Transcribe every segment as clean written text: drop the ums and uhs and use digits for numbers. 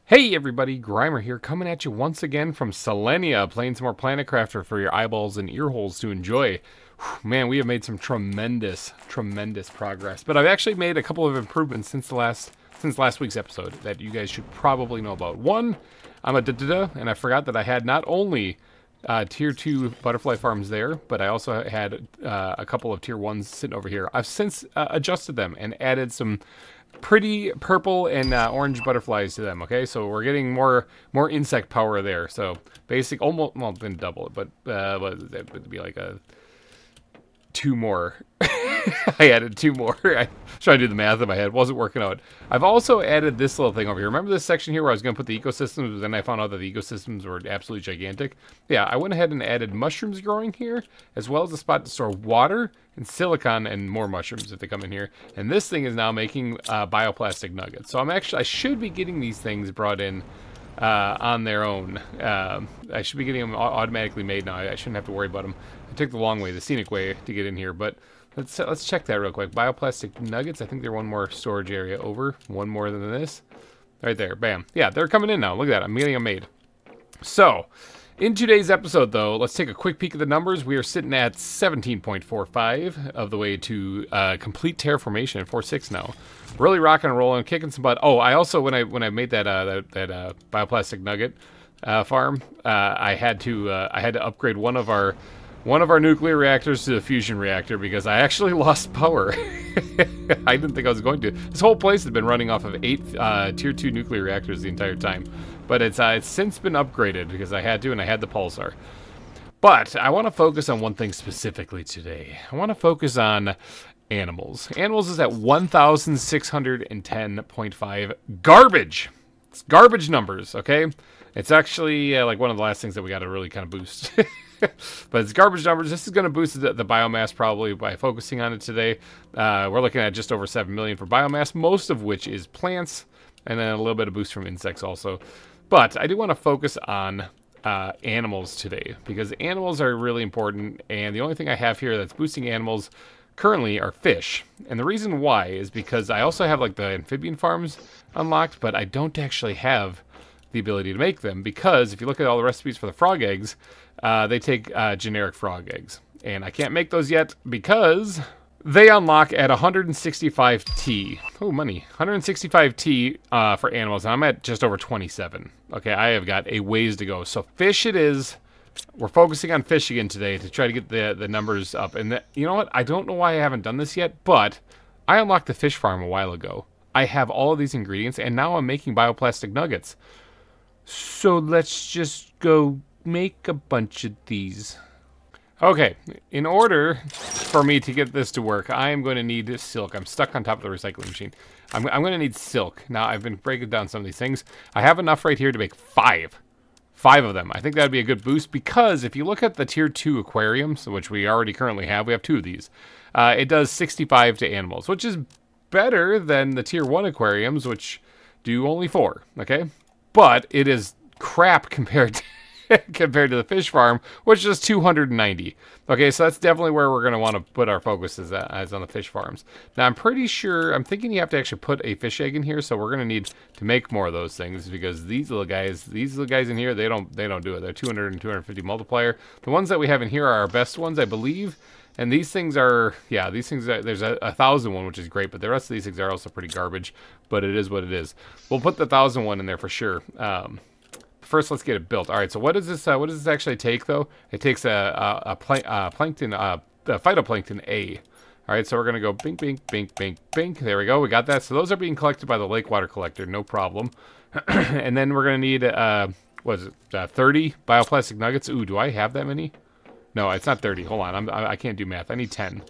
Hey everybody, GReimer here, coming at you once again from Selenea, playing some more Planet Crafter for your eyeballs and ear holes to enjoy. Whew, man, we have made some tremendous progress. But I've actually made a couple of improvements since last week's episode that you guys should probably know about. One, I'm a and I forgot that I had not only tier 2 butterfly farms there, but I also had a couple of tier 1s sitting over here. I've since adjusted them and added some pretty purple and orange butterflies to them. Okay, so we're getting more insect power there. So basic, almost, well, didn't double it, but it would be like a 2 more. I added 2 more. I was trying to do the math in my head. It wasn't working out. I've also added this little thing over here. Remember this section here where I was going to put the ecosystems, but then I found out that the ecosystems were absolutely gigantic? Yeah, I went ahead and added mushrooms growing here, as well as a spot to store water and silicon and more mushrooms if they come in here. And this thing is now making bioplastic nuggets. So I should be getting these things brought in on their own. I should be getting them automatically made now. I shouldn't have to worry about them. I took the long way, the scenic way to get in here, but let's check that real quick. Bioplastic nuggets, I think they're one more storage area over. One more than this. Right there, bam. Yeah, they're coming in now. Look at that, I'm getting them made. So, in today's episode, though, let's take a quick peek at the numbers. We are sitting at 17.45 of the way to complete terraformation at 4.6 now. Really rocking and rolling, kicking some butt. Oh, I also, when I made that bioplastic nugget farm, I had to upgrade one of our nuclear reactors to the fusion reactor because I actually lost power. I didn't think I was going to. This whole place has been running off of 8 tier 2 nuclear reactors the entire time. But it's since been upgraded because I had to, and I had the pulsar. But I want to focus on one thing specifically today. I want to focus on animals. Animals is at 1,610.5 garbage. It's garbage numbers, okay? It's actually like one of the last things that we got to really kind of boost. But it's garbage numbers. This is going to boost the biomass probably by focusing on it today. We're looking at just over 7 million for biomass, most of which is plants, and then a little bit of boost from insects also. But I do want to focus on animals today because animals are really important, and the only thing I have here that's boosting animals currently are fish. And the reason why is because I also have like the amphibian farms unlocked, but I don't actually have the ability to make them because if you look at all the recipes for the frog eggs, they take generic frog eggs. And I can't make those yet because they unlock at 165T. Oh, money. 165T for animals. And I'm at just over 27. Okay, I have got a ways to go. So fish it is. We're focusing on fish again today to try to get the numbers up. And you know what? I don't know why I haven't done this yet, but I unlocked the fish farm a while ago. I have all of these ingredients, and now I'm making bioplastic nuggets. So let's just go make a bunch of these. Okay, in order for me to get this to work, I am going to need silk. I'm stuck on top of the recycling machine. I'm going to need silk. Now, I've been breaking down some of these things. I have enough right here to make 5. 5 of them. I think that would be a good boost because if you look at the tier 2 aquariums, which we already currently have, we have 2 of these. It does 65 to animals, which is better than the tier 1 aquariums, which do only 4, okay? But it is crap compared to compared to the fish farm, which is 290. Okay, so that's definitely where we're going to want to put our focus as on the fish farms. Now, I'm pretty sure, I'm thinking you have to actually put a fish egg in here, so we're going to need to make more of those things because these little guys in here, they don't do it. They're 200 and 250 multiplier. The ones that we have in here are our best ones, I believe. And these things are, yeah, these things are, there's a 1,000 one, which is great, but the rest of these things are also pretty garbage, but it is what it is. We'll put the 1,000 one in there for sure. First, let's get it built. All right, so what does this actually take, though? It takes a phytoplankton A. All right, so we're going to go bink, bink, bink, bink, bink. There we go. We got that. So those are being collected by the lake water collector. No problem. And then we're going to need, what is it, 30 bioplastic nuggets. Ooh, do I have that many? No, it's not 30. Hold on. I can't do math. I need 10.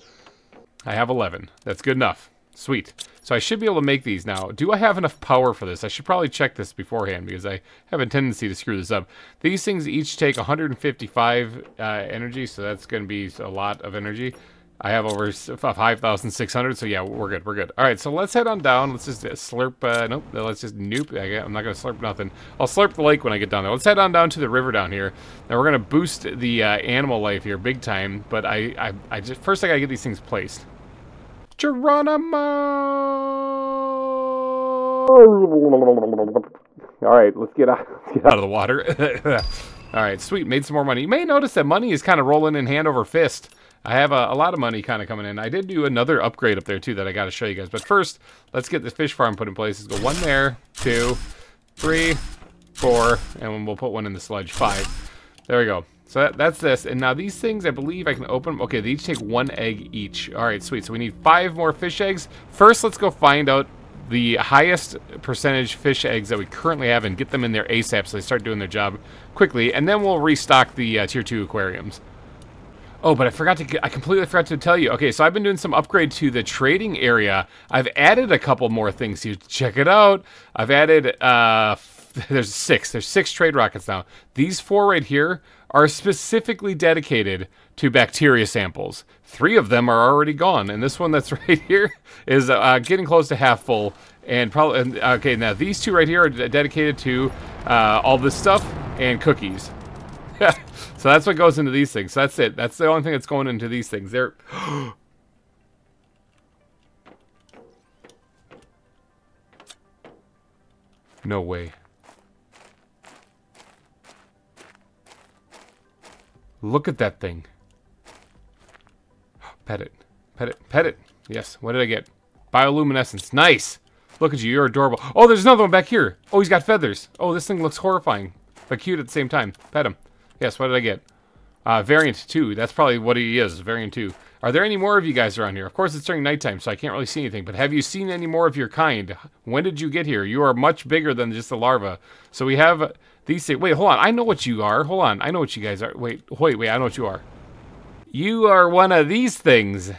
I have 11. That's good enough. Sweet. So I should be able to make these now. Do I have enough power for this? I should probably check this beforehand because I have a tendency to screw this up. These things each take 155 energy, so that's going to be a lot of energy. I have over 5,600, so yeah, we're good, we're good. All right, so let's head on down. Let's just slurp, nope, let's just nope. I'm not going to slurp nothing. I'll slurp the lake when I get down there. Let's head on down to the river down here. Now we're going to boost the animal life here big time, but first I got to get these things placed. Geronimo! All right, let's get out of the water. All right, sweet. Made some more money. You may notice that money is kind of rolling in hand over fist. I have a lot of money kind of coming in. I did do another upgrade up there, too, that I got to show you guys. But first, let's get the fish farm put in place. Let's go 1 there, 2, 3, 4, and we'll put 1 in the sludge, 5. There we go. So that's this. And now these things, I believe I can open. Okay, they each take 1 egg each. All right, sweet. So we need 5 more fish eggs. First, let's go find out the highest percentage fish eggs that we currently have and get them in there ASAP so they start doing their job quickly. And then we'll restock the Tier 2 aquariums. Oh, but I completely forgot to tell you. Okay, so I've been doing some upgrade to the trading area. I've added a couple more things here. Check it out. I've added, there's 6. There's 6 trade rockets now. These 4 right here are specifically dedicated to bacteria samples. 3 of them are already gone, and this one that's right here is getting close to half full. And probably, okay, now these 2 right here are dedicated to all this stuff and cookies. So that's what goes into these things. So that's it. That's the only thing that's going into these things. They're no way. Look at that thing. Pet it. Pet it. Pet it. Yes. What did I get? Bioluminescence. Nice. Look at you. You're adorable. Oh, there's another one back here. Oh, he's got feathers. Oh, this thing looks horrifying, but cute at the same time. Pet him. Yes, what did I get? Variant 2. That's probably what he is, Variant 2. Are there any more of you guys around here? Of course, it's during nighttime, so I can't really see anything. But have you seen any more of your kind? When did you get here? You are much bigger than just a larva. So we have these things. Wait, hold on. I know what you are. Hold on. I know what you guys are. Wait. I know what you are. You are one of these things.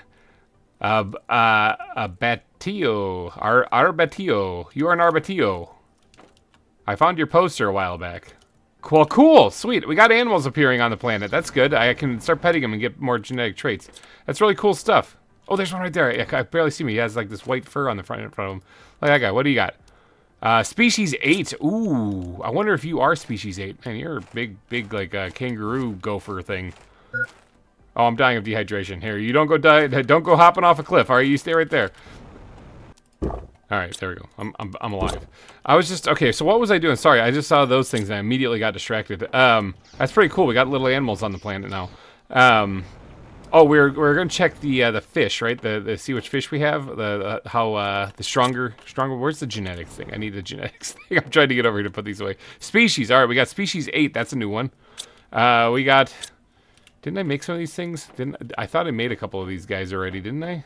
A batillo. Arbatillo. You are an arbatillo. I found your poster a while back. Well, cool. Sweet. We got animals appearing on the planet. That's good. I can start petting them and get more genetic traits. That's really cool stuff. Oh, there's one right there. I barely see him. He has like this white fur on the front of him. Like that guy. What do you got? Species 8. Ooh. I wonder if you are species 8. Man, you're a big like kangaroo gopher thing. Oh, I'm dying of dehydration. Here, you don't go die. Don't go hopping off a cliff. All right, you stay right there. All right, there we go. I'm alive. I was just okay. So what was I doing? Sorry, I just saw those things and I immediately got distracted. That's pretty cool. We got little animals on the planet now. Oh, we're gonna check the fish, right? The see which fish we have. The stronger. Where's the genetics thing? I need the genetics thing. I'm trying to get over here to put these away. Species. All right, we got species 8. That's a new one. We got. Didn't I make some of these things? I thought I made a couple of these guys already, didn't I?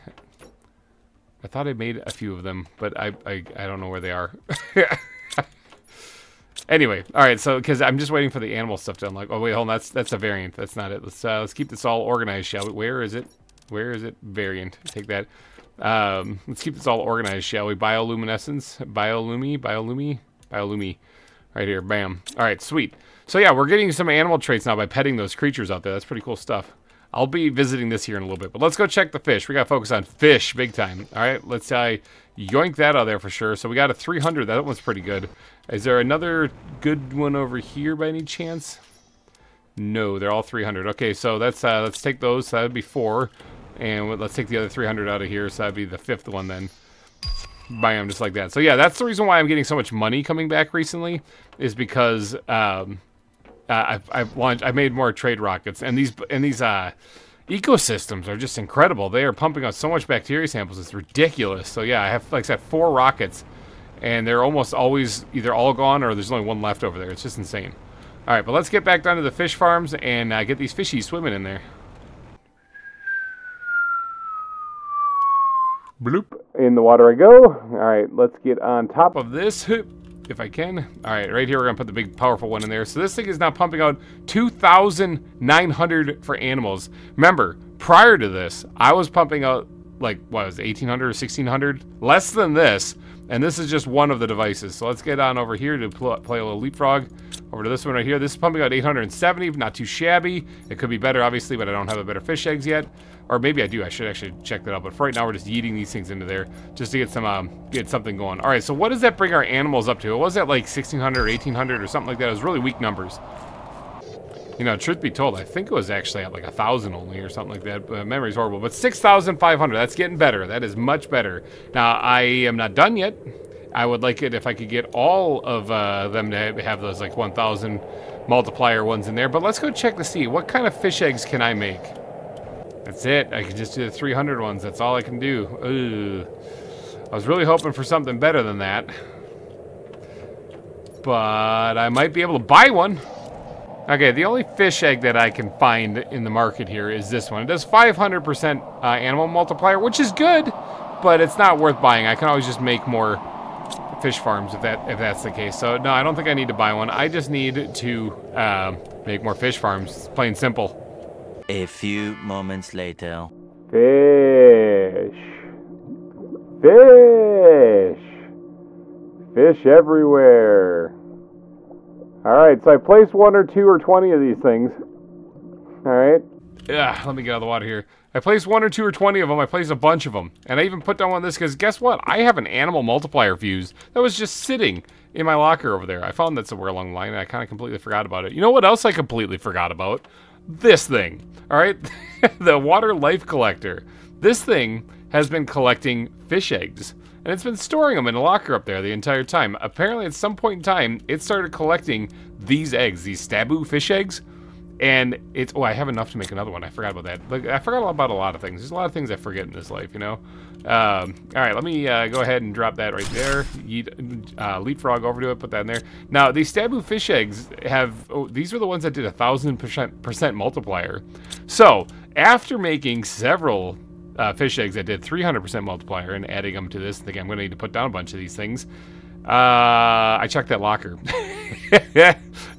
I thought I made a few of them, but I don't know where they are. Anyway, all right. So because I'm just waiting for the animal stuff to unlock. Oh wait, hold on. That's a variant. That's not it. Let's keep this all organized, shall we? Where is it? Where is it? Variant. Take that. Let's keep this all organized, shall we? Bioluminescence, biolumi. Right here. Bam. All right. Sweet. So yeah, we're getting some animal traits now by petting those creatures out there. That's pretty cool stuff. I'll be visiting this here in a little bit, but let's go check the fish. We got to focus on fish big time. All right, let's yoink that out of there for sure. So we got a 300. That one's pretty good. Is there another good one over here by any chance? No, they're all 300. Okay, so let's take those. So that would be 4, and let's take the other 300 out of here. So that'd be the 5th one then. Bam, just like that. So yeah, that's the reason why I'm getting so much money coming back recently, is because I made more trade rockets, and these ecosystems are just incredible. They are pumping out so much bacteria samples. It's ridiculous. So yeah, I have, like I said, 4 rockets, and they're almost always either all gone or there's only 1 left over there. It's just insane. All right, but let's get back down to the fish farms and get these fishies swimming in there. Bloop. In the water I go. All right, let's get on top of this. If I can. All right, right here we're gonna put the big powerful one in there. So this thing is now pumping out 2,900 for animals. Remember, prior to this, I was pumping out like, what was it, 1,800 or 1,600? Less than this, and this is just one of the devices. So let's get on over here to play a little leapfrog. Over to this one right here. This is pumping out 870, not too shabby. It could be better, obviously, but I don't have a better fish eggs yet. Or maybe I do. I should actually check that out. But for right now, we're just yeeting these things into there just to get some get something going. All right, so what does that bring our animals up to? It was at like 1,600 or 1,800 or something like that. It was really weak numbers. You know, truth be told, I think it was actually at like 1,000 only or something like that. Memory's horrible. But 6,500, that's getting better. That is much better. Now, I am not done yet. I would like it if I could get all of them to have those like 1,000 multiplier ones in there. But let's go check to see what kind of fish eggs can I make. That's it. I can just do the 300 ones. That's all I can do. Ugh. I was really hoping for something better than that. But I might be able to buy one. Okay, the only fish egg that I can find in the market here is this one. It does 500% animal multiplier, which is good, but it's not worth buying. I can always just make more fish farms if that's the case. So no, I don't think I need to buy one. I just need to make more fish farms. Plain simple. A few moments later. Fish. Fish. Fish everywhere. Alright, so I placed 1 or 2 or 20 of these things. Alright. Yeah, let me get out of the water here. I placed 1 or 2 or 20 of them. I placed a bunch of them. And I even put down one of this because guess what? I have an animal multiplier fuse that was just sitting in my locker over there. I found that somewhere along the line and I kind of completely forgot about it. You know what else I completely forgot about? This thing. Alright? The water life collector. This thing has been collecting fish eggs. And it's been storing them in a locker up there the entire time. Apparently, at some point in time, it started collecting these eggs, these Stabu fish eggs. And it's... Oh, I have enough to make another one. I forgot about that. Like, I forgot about a lot of things. There's a lot of things I forget in this life, you know? All right, let me go ahead and drop that right there. Leapfrog over to it, put that in there. Now, these Stabu fish eggs have... Oh, these are the ones that did 1,000% multiplier. So, after making several... fish eggs that did 300% multiplier and adding them to this thing. I'm going to need to put down a bunch of these things. I checked that locker.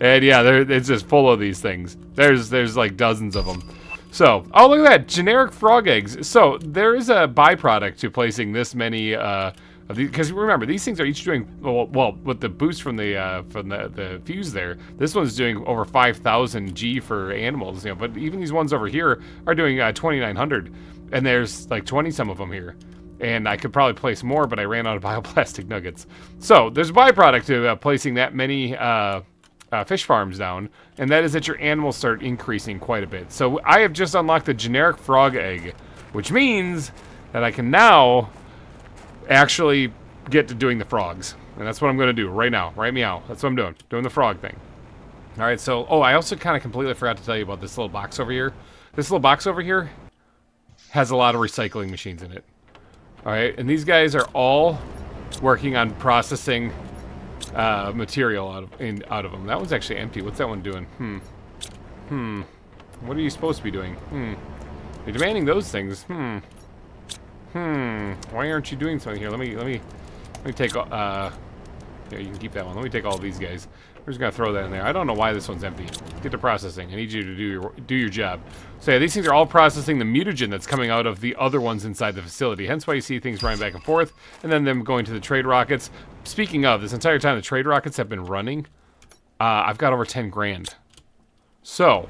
And yeah, it's just full of these things. There's like dozens of them. So, oh look at that, generic frog eggs. So there is a byproduct to placing this many of these, because remember these things are each doing well with the boost from the fuse there. This one's doing over 5,000 G for animals, you know. But even these ones over here are doing 2,900. And there's like 20 some of them here. And I could probably place more, but I ran out of bioplastic nuggets. So there's a byproduct to placing that many fish farms down. And that is that your animals start increasing quite a bit. So I have just unlocked the generic frog egg. Which means that I can now actually get to doing the frogs. And that's what I'm going to do right now. Right meow. That's what I'm doing. Doing the frog thing. Alright, so... Oh, I also kind of completely forgot to tell you about this little box over here. This little box over here has a lot of recycling machines in it. Alright, and these guys are all working on processing material out of them. That one's actually empty. What's that one doing? What are you supposed to be doing? You're demanding those things. Why aren't you doing something here? Let me take yeah, you can keep that one. Let me take all these guys. We're just gonna throw that in there. I don't know why this one's empty. Get to processing. I need you to do your job. So yeah, these things are all processing the mutagen that's coming out of the other ones inside the facility. Hence why you see things running back and forth, and then them going to the trade rockets. Speaking of, this entire time the trade rockets have been running, I've got over 10 grand. So,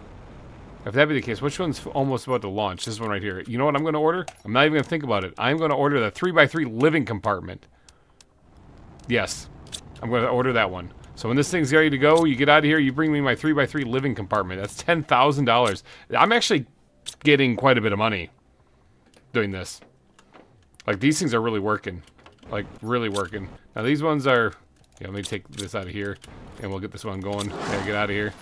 if that be the case, which one's almost about to launch? This one right here. You know what I'm going to order? I'm not even going to think about it. I'm going to order the 3x3 living compartment. Yes, I'm going to order that one. So when this thing's ready to go, you get out of here, you bring me my 3x3 living compartment. That's $10,000. I'm actually getting quite a bit of money doing this. Like, these things are really working. Like, really working. Now, these ones are... Yeah, let me take this out of here, and we'll get this one going. There, get out of here.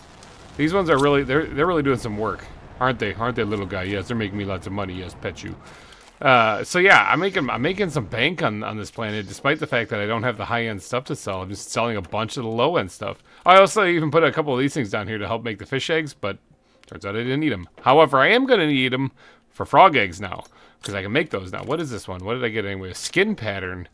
These ones are really... They're really doing some work. Aren't they? Aren't they, little guy? Yes, they're making me lots of money. Yes, pet you. So yeah, I'm making some bank on this planet, despite the fact that I don't have the high-end stuff to sell. I'm just selling a bunch of the low-end stuff. I also even put a couple of these things down here to help make the fish eggs, but turns out I didn't need them. However, I am going to need them for frog eggs now, because I can make those now. What is this one? What did I get anyway? A skin pattern.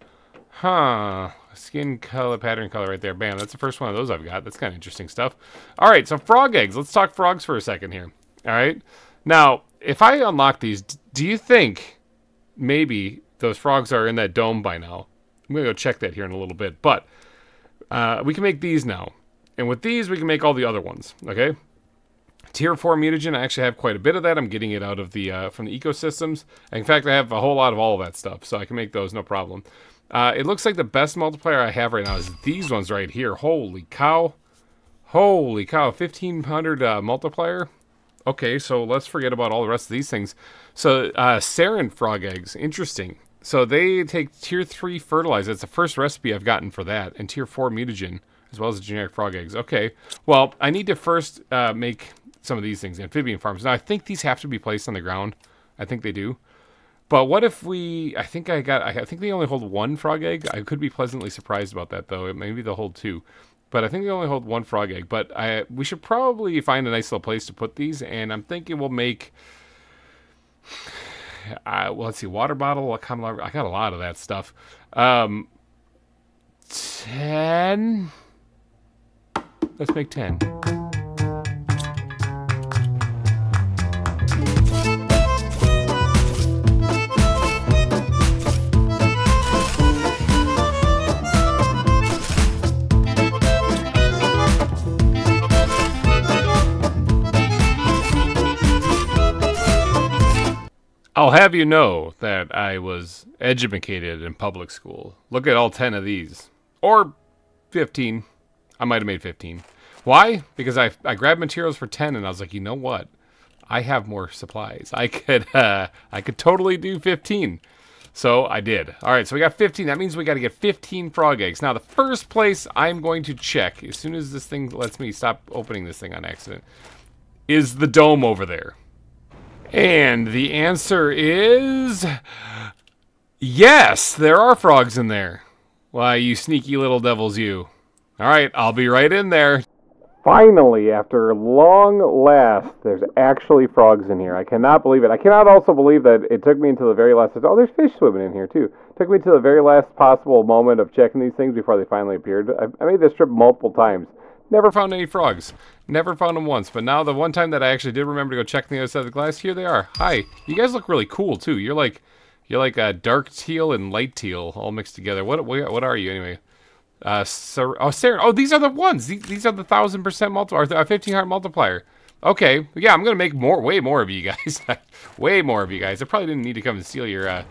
Huh. Skin color, pattern color right there. Bam, that's the first one of those I've got. That's kind of interesting stuff. All right, so frog eggs. Let's talk frogs for a second here. All right. Now, if I unlock these, do you think... maybe those frogs are in that dome by now? I'm going to go check that here in a little bit. But we can make these now. And with these, we can make all the other ones. Okay? Tier 4 mutagen, I actually have quite a bit of that. I'm getting it out of the from the ecosystems. In fact, I have a whole lot of all of that stuff. So I can make those, no problem. It looks like the best multiplier I have right now is these ones right here. Holy cow. Holy cow. 1,500 multiplier. Okay, so let's forget about all the rest of these things. So, sarin frog eggs. Interesting. So they take tier 3 fertilizer. It's the first recipe I've gotten for that. And tier 4 mutagen, as well as the generic frog eggs. Okay. Well, I need to first make some of these things. Amphibian farms. Now, I think these have to be placed on the ground. I think they do. But what if I think they only hold 1 frog egg. I could be pleasantly surprised about that, though. Maybe they'll hold 2. But I think they only hold 1 frog egg. But we should probably find a nice little place to put these. And I'm thinking we'll make... well, let's see. Water bottle. I got a lot of that stuff. 10. Let's make 10. I'll have you know that I was educated in public school. Look at all 10 of these. Or 15. I might have made 15. Why? Because I grabbed materials for 10 and I was like, you know what? I have more supplies. I could totally do 15. So I did. Alright, so we got 15. That means we got to get 15 frog eggs. Now the first place I'm going to check, as soon as this thing lets me stop opening this thing on accident, is the dome over there. And the answer is... yes, there are frogs in there. Why, you sneaky little devils, you. Alright, I'll be right in there. Finally, after long last, there's actually frogs in here. I cannot believe it. I cannot also believe that it took me until the very last... oh, there's fish swimming in here, too. It took me to the very last possible moment of checking these things before they finally appeared. I made this trip multiple times. Never found any frogs. Never found them once. But now the one time that I actually did remember to go check on the other side of the glass, here they are. Hi. You guys look really cool too. You're like a dark teal and light teal all mixed together. What are you anyway? Sarah. Oh, these are the ones. These are the 1000% multiplier, 1500 multiplier. Okay. Yeah, I'm gonna make way more of you guys. Way more of you guys. I probably didn't need to come and steal your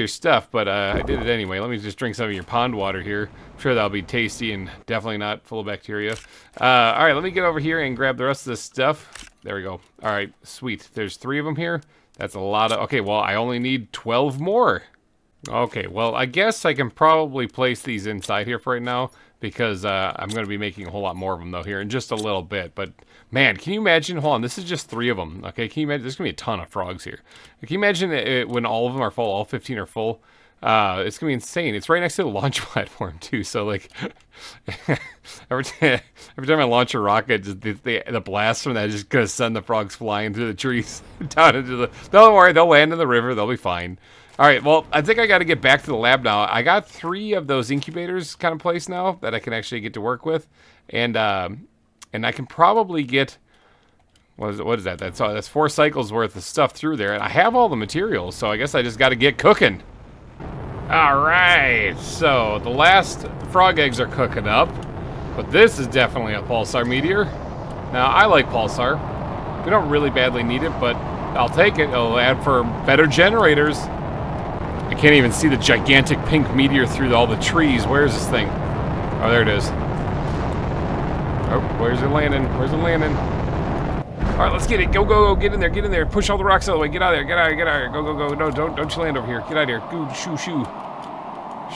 stuff, but I did it anyway. Let me just drink some of your pond water here. I'm sure that'll be tasty and definitely not full of bacteria. Alright, let me get over here and grab the rest of this stuff. There we go. Alright, sweet. There's 3 of them here. That's a lot of... okay, well, I only need 12 more. Okay, well, I guess I can probably place these inside here for right now, because I'm going to be making a whole lot more of them, though, here in just a little bit. But, man, can you imagine... hold on, this is just 3 of them, okay? Can you imagine... there's going to be a ton of frogs here. Can you imagine when all of them are full, all 15 are full? It's going to be insane. It's right next to the launch platform, too, so, like... every time I launch a rocket, just the blast from that is just going to send the frogs flying through the trees down into the... don't worry, they'll land in the river, they'll be fine. Alright, well, I think I got to get back to the lab now. I got 3 of those incubators kind of placed now that I can actually get to work with. And I can probably get... what is that? That's 4 cycles worth of stuff through there. And I have all the materials, so I guess I just got to get cooking. Alright, so the last frog eggs are cooking up. But this is definitely a pulsar meteor. Now, I like pulsar. We don't really badly need it, but I'll take it. It'll add for better generators. I can't even see the gigantic pink meteor through all the trees. Where is this thing? Oh, there it is. Oh, where's it landing? Where's it landing? All right, let's get it. Go, go, go. Get in there. Get in there. Push all the rocks out of the way. Get out of there. Get out of here. Get out of here. Go, go, go. No, don't you land over here. Get out of here. Go, shoo, shoo.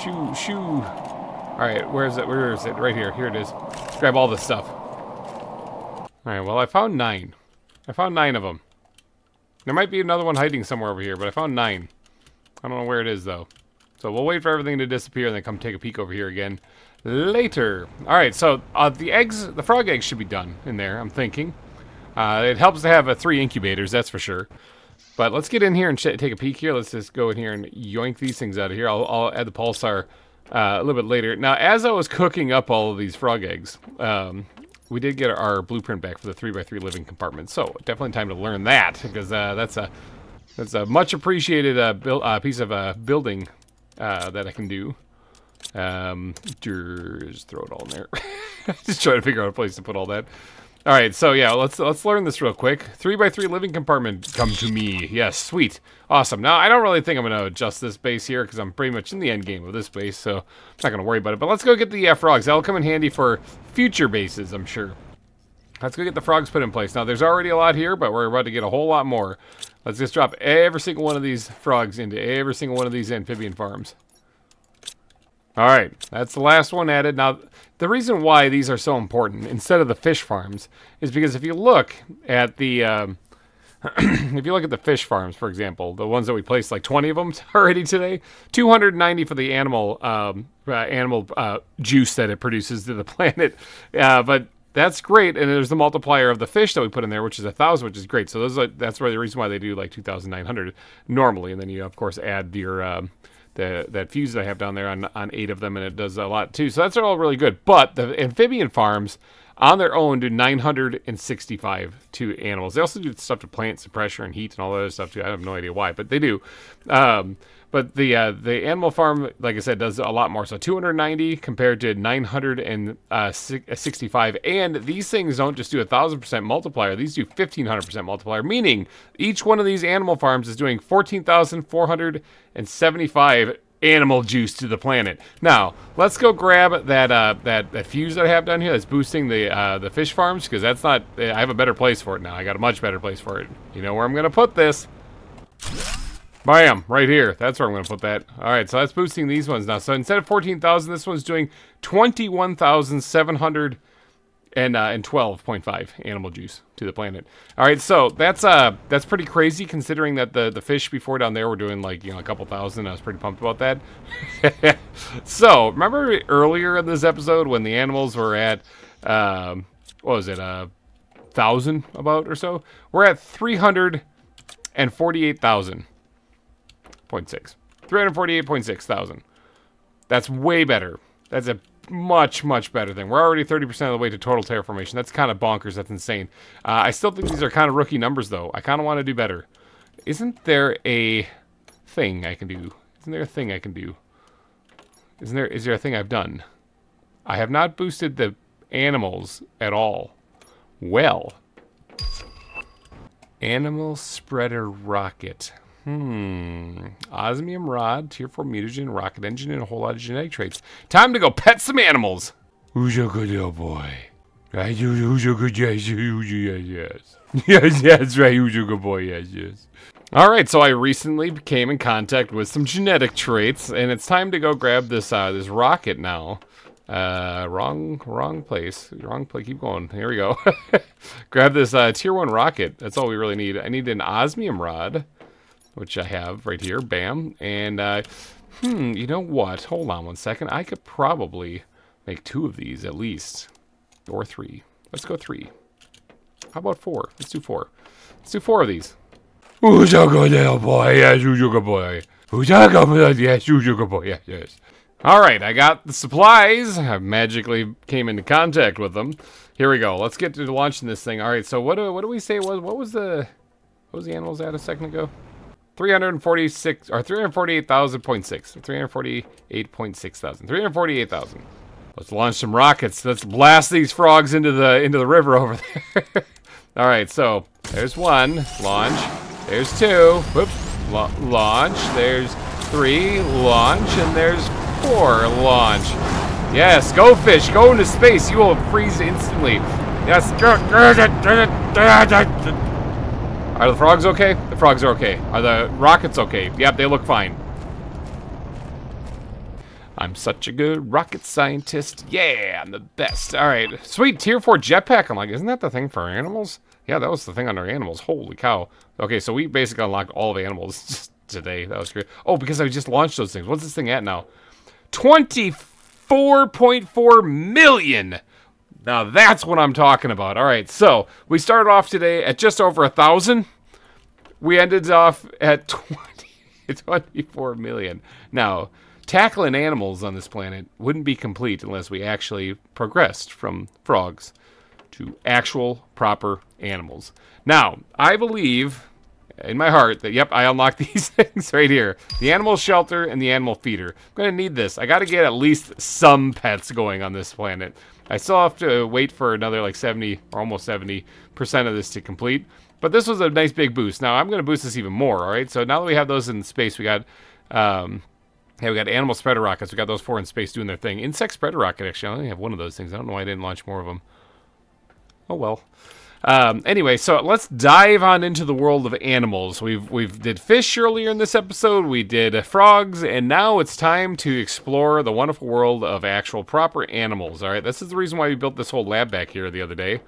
Shoo, shoo. All right, where is it? Where is it? Right here. Here it is. Let's grab all this stuff. All right, well, I found 9. I found 9 of them. There might be another one hiding somewhere over here, but I found 9. I don't know where it is, though. So we'll wait for everything to disappear and then come take a peek over here again later. Alright, so the frog eggs should be done in there, I'm thinking. It helps to have 3 incubators, that's for sure. But let's get in here and take a peek here. Let's just go in here and yoink these things out of here. I'll add the pulsar a little bit later. Now, as I was cooking up all of these frog eggs, we did get our blueprint back for the 3x3 living compartment. So definitely time to learn that, because that's a much appreciated piece of building that I can do. Just throw it all in there. Just trying to figure out a place to put all that. All right, so yeah, let's learn this real quick. 3x3 living compartment, come to me. Yes, sweet, awesome. Now I don't really think I'm gonna adjust this base here because I'm pretty much in the end game of this base, so I'm not gonna worry about it. But let's go get the frogs. That'll come in handy for future bases, I'm sure. Let's go get the frogs put in place. Now, there's already a lot here, but we're about to get a whole lot more. Let's just drop every single one of these frogs into every single one of these amphibian farms. All right, that's the last one added. Now, the reason why these are so important instead of the fish farms is because if you look at the if you look at the fish farms, for example, the ones that we placed like 20 of them already today, 290 for the animal juice that it produces to the planet, but that's great. And there's the multiplier of the fish that we put in there, which is 1,000, which is great. So that's the reason why they do like 2,900 normally, and then you of course add your that fuse that I have down there on 8 of them, and it does a lot too. So that's all really good. But the amphibian farms on their own do 965 to animals. They also do stuff to plants and pressure and heat and all that other stuff too. I have no idea why, but they do. But the animal farm, like I said, does a lot more. So 290 compared to 965. And these things don't just do 1,000% multiplier. These do 1,500% multiplier, meaning each one of these animal farms is doing 14,475 animal juice to the planet. Now, let's go grab that fuse that I have down here that's boosting the fish farms, because that's not... I have a better place for it now. I got a much better place for it. You know where I'm going to put this? Bam! Right here. That's where I'm going to put that. All right, so that's boosting these ones now. So instead of 14,000, this one's doing 21,712.5 animal juice to the planet. All right, so that's pretty crazy considering that the fish before down there were doing like, you know, a couple thousand. I was pretty pumped about that. So remember earlier in this episode when the animals were at what was it, 1,000 about or so? We're at 348,000.6. 348.6 thousand. That's way better. That's a much, much better thing. We're already 30% of the way to total terraformation. That's kind of bonkers. That's insane. I still think these are kind of rookie numbers, though. I kind of want to do better. Isn't there a thing I can do? Isn't there a thing I can do? Is there a thing I've done? I have not boosted the animals at all. Well. Animal spreader rocket. Osmium rod, tier 4 mutagen, rocket engine, and a whole lot of genetic traits. Time to go pet some animals. Who's a good little boy? Who's a good yes? Yes, that's right. Who's a good boy? Yes. All right, so I recently came in contact with some genetic traits, and it's time to go grab this this rocket now. Wrong place. Wrong place. Keep going. Here we go. Grab this tier 1 rocket. That's all we really need. I need an osmium rod, which I have right here. Bam. And, you know what? Hold on one second. I could probably make 2 of these at least. Or 3. Let's go 3. How about 4? Let's do 4. Let's do 4 of these. Who's a good little boy? Yes, who's a good boy? Who's a good boy? Yes, who's a good boy? Yes. All right, I got the supplies. I magically came into contact with them. Here we go. Let's get to launching this thing. All right, so what do we say was... What was the animals at a second ago? 346 or 348,000.6. 348.6 thousand. 348,000. Let's launch some rockets. Let's blast these frogs into the river over there. All right, so there's 1 launch. There's 2. Whoops. Launch. There's 3 launch, and there's 4 launch. Yes, go fish. Go into space. You will freeze instantly. Yes. Are the frogs okay? The frogs are okay. Are the rockets okay? Yep, they look fine. I'm such a good rocket scientist. Yeah, I'm the best. All right, sweet tier 4 jetpack. I'm like, isn't that the thing for animals? Yeah, that was the thing under animals. Holy cow. Okay, so we basically unlocked all of animals today. That was great. Oh, because I just launched those things. What's this thing at now? 24.4 million. Now that's what I'm talking about. All right, so we started off today at just over 1,000. We ended off at 24 million. Now, tackling animals on this planet wouldn't be complete unless we actually progressed from frogs to actual proper animals. Now, I believe in my heart that, yep, I unlocked these things right here. The animal shelter and the animal feeder. I'm going to need this. I got to get at least some pets going on this planet. I still have to wait for another like 70 or almost 70% of this to complete. But this was a nice big boost. Now, I'm going to boost this even more, all right? So now that we have those in space, we got... we got animal spreader rockets. We got those 4 in space doing their thing. Insect spreader rocket, actually. I only have 1 of those things. I don't know why I didn't launch more of them. Oh, well. Anyway, so let's dive on into the world of animals. We've did fish earlier in this episode. We did frogs, and now it's time to explore the wonderful world of actual proper animals. All right, this is the reason why we built this whole lab back here the other day.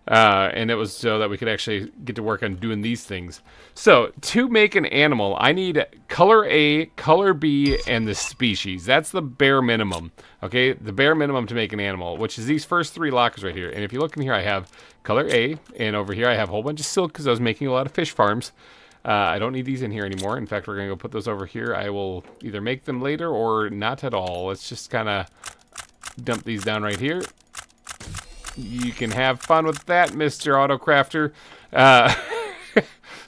And it was so that we could actually get to work on doing these things. So, to make an animal, I need color A, color B, and the species. That's the bare minimum, okay? The bare minimum to make an animal, which is these first 3 lockers right here. And if you look in here, I have color A, and over here I have a whole bunch of silk because I was making a lot of fish farms. I don't need these in here anymore. In fact, we're going to go put those over here. I will either make them later or not at all. Let's just kind of dump these down right here. You can have fun with that, Mr. Autocrafter.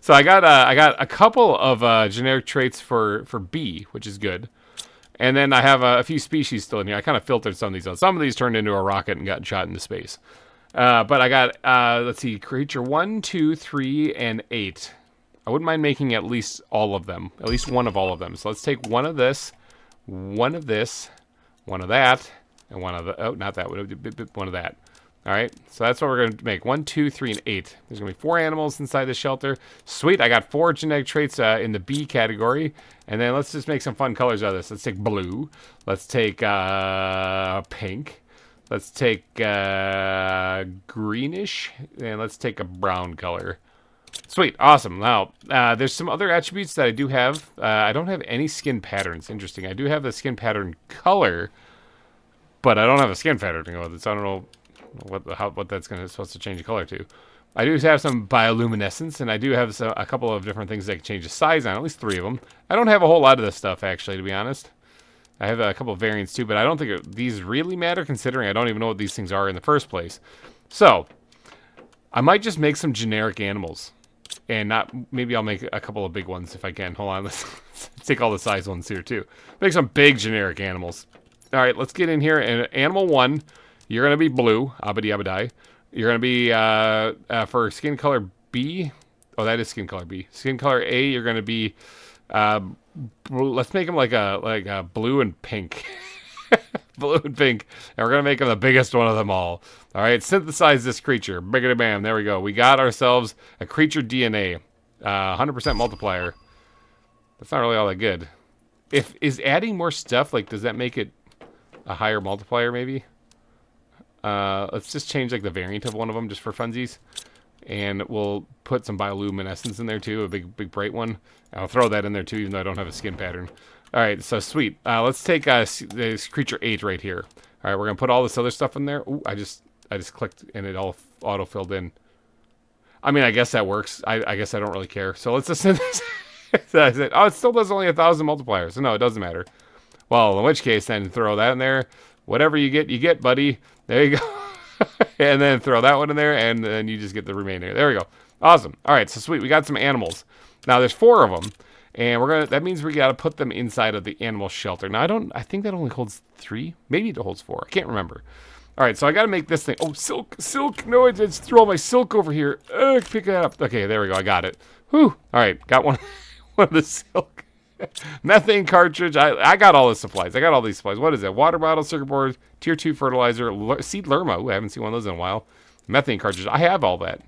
So I got a couple of generic traits for B, which is good. And then I have a few species still in here. I kind of filtered some of these out. Some of these turned into a rocket and got shot into space. But I got, let's see, creature 1, 2, 3, and 8. I wouldn't mind making at least all of them. At least one of all of them. So let's take one of this, one of this, one of that, and one of the, oh, not that, one of that. All right, so that's what we're going to make. 1, 2, 3, and 8. There's going to be 4 animals inside the shelter. Sweet, I got 4 genetic traits in the B category. And then let's just make some fun colors out of this. Let's take blue. Let's take pink. Let's take greenish. And let's take a brown color. Sweet, awesome. Now, there's some other attributes that I do have. I don't have any skin patterns. Interesting. I do have the skin pattern color, but I don't have a skin pattern to go with it, so I don't know what that's supposed to change the color to. I do have some bioluminescence, and I do have a couple of different things that can change the size on, at least 3 of them. I don't have a whole lot of this stuff, actually, to be honest. I have a couple of variants, too, but I don't think these really matter, considering I don't even know what these things are in the first place. So, I might just make some generic animals. And maybe I'll make a couple of big ones if I can. Hold on, let's take all the size ones here, too. Make some big generic animals. All right, let's get in here, and animal 1... You're going to be blue, abadi abadai. You're going to be, for skin color B. Oh, that is skin color B. Skin color A, you're going to be, let's make them like a blue and pink. Blue and pink. And we're going to make them the biggest one of them all. All right, synthesize this creature. Biggity bam, there we go. We got ourselves a creature DNA. 100% multiplier. That's not really all that good. Is adding more stuff, like, does that make it a higher multiplier, maybe? Let's just change like the variant of one of them just for funsies, and we'll put some bioluminescence in there too, a big bright one. I'll throw that in there too, even though I don't have a skin pattern. All right, so sweet. Let's take this creature 8 right here. All right, we're gonna put all this other stuff in there. Ooh, I just clicked and it all auto filled in. I mean, I guess that works. I guess I don't really care. So let's just send this. I said, oh, it still does only 1,000 multipliers. So no, it doesn't matter. Well, in which case, then throw that in there. Whatever you get, buddy. There you go. And then throw that one in there, and then you just get the remainder. There we go. Awesome. All right, so sweet. We got some animals. Now, there's 4 of them, and that means we got to put them inside of the animal shelter. Now, I think that only holds 3. Maybe it holds 4. I can't remember. All right, so I got to make this thing. Oh, silk. No, I just threw all my silk over here. Pick that up. Okay, there we go. I got it. Whew. All right, got one of the silk. Methane cartridge. I got all the supplies. I got all these supplies. What is it? Water bottle, circuit board, tier 2 fertilizer, seed lerma. Ooh, I haven't seen one of those in a while. Methane cartridge. I have all that.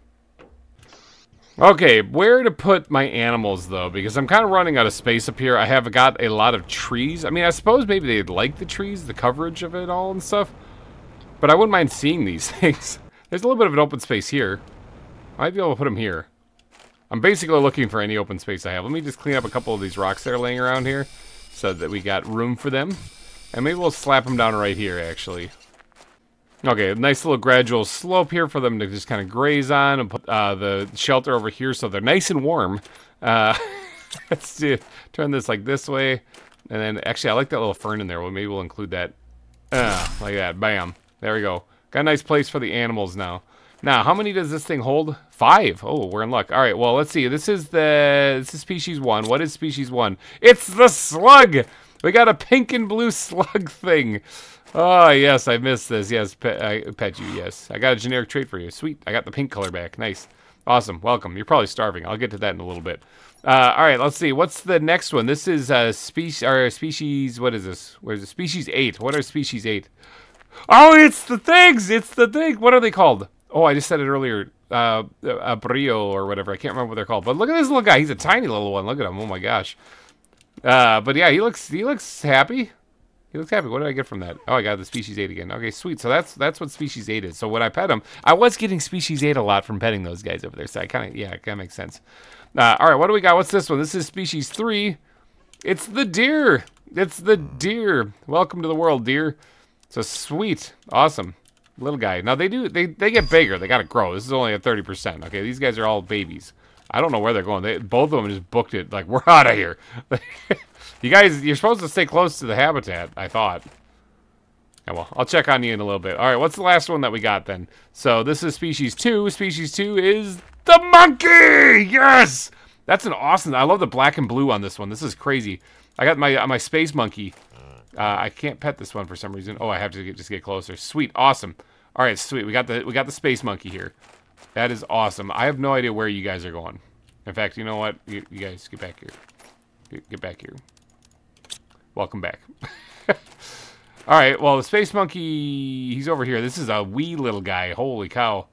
Okay, where to put my animals, though? Because I'm kind of running out of space up here. I have got a lot of trees. I mean, I suppose maybe they'd like the trees, the coverage of it all and stuff. But I wouldn't mind seeing these things. There's a little bit of an open space here. I might be able to put them here. I'm basically looking for any open space I have. Let me just clean up a couple of these rocks that are laying around here so that we got room for them. And maybe we'll slap them down right here, actually. Okay, a nice little gradual slope here for them to just kind of graze on, and put the shelter over here so they're nice and warm. Let's do, turn this like this way. And then, actually, I like that little fern in there. Well, maybe we'll include that. Like that. Bam. There we go. Got a nice place for the animals now. Now, how many does this thing hold? 5. Oh, we're in luck. All right, well, let's see. This is species 1. What is species 1? It's the slug! We got a pink and blue slug thing. Oh, yes, I missed this. Yes, I pet you, yes. I got a generic trait for you. Sweet. I got the pink color back. Nice. Awesome. Welcome. You're probably starving. I'll get to that in a little bit. All right, let's see. What's the next one? This is species, what is this? Where is it? Species 8. What are species 8? Oh, it's the things! It's the thing! What are they called? Oh, I just said it earlier. A brio or whatever. I can't remember what they're called. But look at this little guy. He's a tiny little one. Look at him. Oh my gosh. But yeah, he looks happy. He looks happy. What did I get from that? Oh, I got the species 8 again. Okay, sweet. So that's what species 8 is. So when I pet him, I was getting species 8 a lot from petting those guys over there. So I kind of, yeah, it kind of makes sense. All right, what do we got? What's this one? This is species 3. It's the deer. It's the deer. Welcome to the world, deer. So sweet. Awesome. Little guy. Now they get bigger. They got to grow. This is only at 30%. Okay, these guys are all babies. I don't know where they're going. Both of them just booked it. Like, we're out of here. You guys, you're supposed to stay close to the habitat, I thought. Yeah, well, I'll check on you in a little bit. All right, what's the last one that we got then? So this is species 2. Species 2 is the monkey! Yes! That's an awesome... I love the black and blue on this one. This is crazy. I got my space monkey. I can't pet this one for some reason. Oh, I have to just get closer. Sweet. Awesome. All right, sweet. We got the space monkey here. That is awesome. I have no idea where you guys are going. In fact, you know what? You guys, get back here. Get back here. Welcome back. All right, well, the space monkey, he's over here. This is a wee little guy. Holy cow.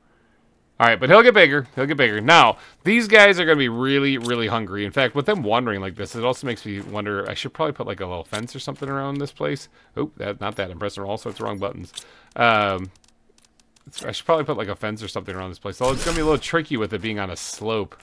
All right, but he'll get bigger. He'll get bigger. Now, these guys are going to be really, really hungry. In fact, with them wandering like this, it also makes me wonder, I should probably put like a little fence or something around this place. Oh, not that. I'm pressing all sorts of wrong buttons. I should probably put like a fence or something around this place. So it's going to be a little tricky with it being on a slope.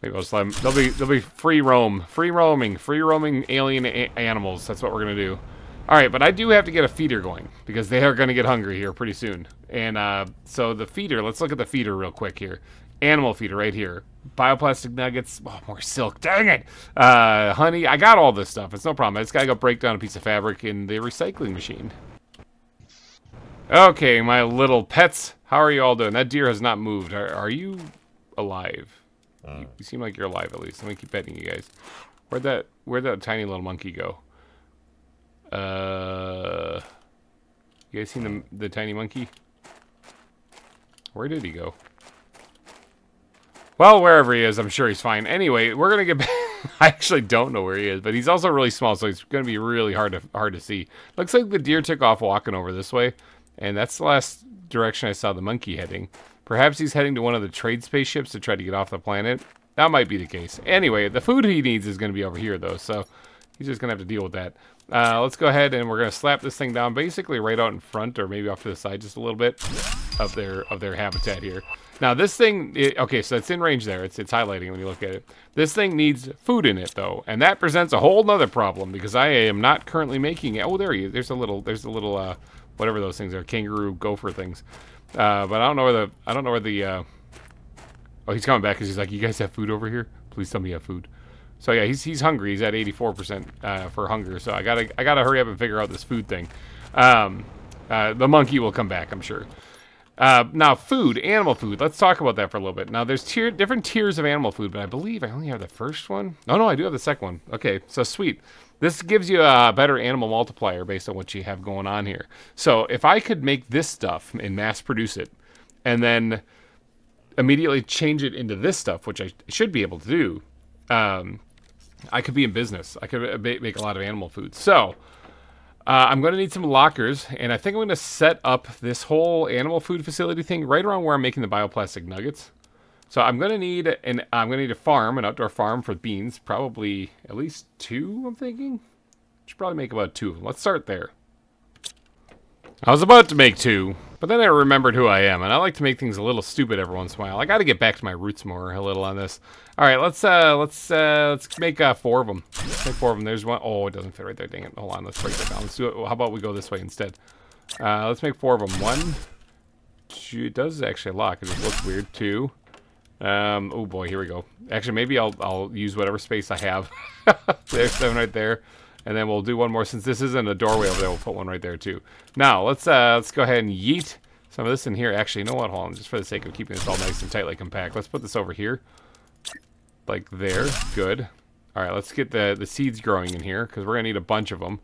Maybe I'll just let them, they'll be free roaming alien animals. That's what we're going to do. All right, but I do have to get a feeder going because they are going to get hungry here pretty soon. And so the feeder, let's look at the feeder real quick here. Animal feeder right here. Bioplastic nuggets. Oh, more silk. Dang it. Honey. I got all this stuff. It's no problem. I just got to go break down a piece of fabric in the recycling machine. Okay, my little pets. How are you all doing? That deer has not moved. Are you alive? You seem like you're alive at least. Let me keep petting you guys. Where'd that tiny little monkey go? You guys seen the tiny monkey? Where did he go? Well, wherever he is, I'm sure he's fine. Anyway, we're gonna get back. I actually don't know where he is, but he's also really small, so it's gonna be really hard to see. Looks like the deer took off walking over this way, and that's the last direction I saw the monkey heading. Perhaps he's heading to one of the trade spaceships to try to get off the planet. That might be the case. Anyway, the food he needs is gonna be over here though, so he's just gonna have to deal with that. Let's go ahead and we're gonna slap this thing down basically right out in front, or maybe off to the side just a little bit of their habitat here. Now this thing, okay, so it's in range there. It's highlighting when you look at it. This thing needs food in it though, and that presents a whole nother problem because I am not currently making it. Oh, there he is. There's a little whatever those things are, kangaroo, gopher things. But I don't know where the oh, he's coming back because he's like, you guys have food over here? Please tell me you have food. So yeah, he's hungry. He's at 84% for hunger. So I gotta hurry up and figure out this food thing. The monkey will come back, I'm sure. Now food, animal food. Let's talk about that for a little bit. Now there's different tiers of animal food, but I believe I only have the first one. No, I do have the second one. Okay, so sweet. This gives you a better animal multiplier based on what you have going on here. So if I could make this stuff and mass produce it, and then immediately change it into this stuff, which I should be able to do, I could be in business. I could make a lot of animal food. So I'm going to need some lockers, and I think I'm going to set up this whole animal food facility thing right around where I'm making the bioplastic nuggets. So I'm going to need a farm, an outdoor farm for beans, probably at least 2, I'm thinking. Should probably make about 2 of them. Let's start there. I was about to make 2, but then I remembered who I am, and I like to make things a little stupid every once in a while. I got to get back to my roots more a little on this. All right, let's make 4 of them. Let's make 4 of them. There's one. Oh, it doesn't fit right there. Dang it. Hold on. Let's break that down. Let's do it. How about we go this way instead? Let's make 4 of them. 1, 2. It does actually lock. It just looks weird. 2. Oh boy, here we go. Actually, maybe I'll use whatever space I have. There's 7 right there. And then we'll do one more. Since this isn't a doorway over there, we'll put one right there too. Now, let's go ahead and yeet some of this in here. Actually, you know what? Hold on. Just for the sake of keeping this all nice and tightly compact, let's put this over here. Like there. Good. All right, let's get the seeds growing in here because we're going to need a bunch of them.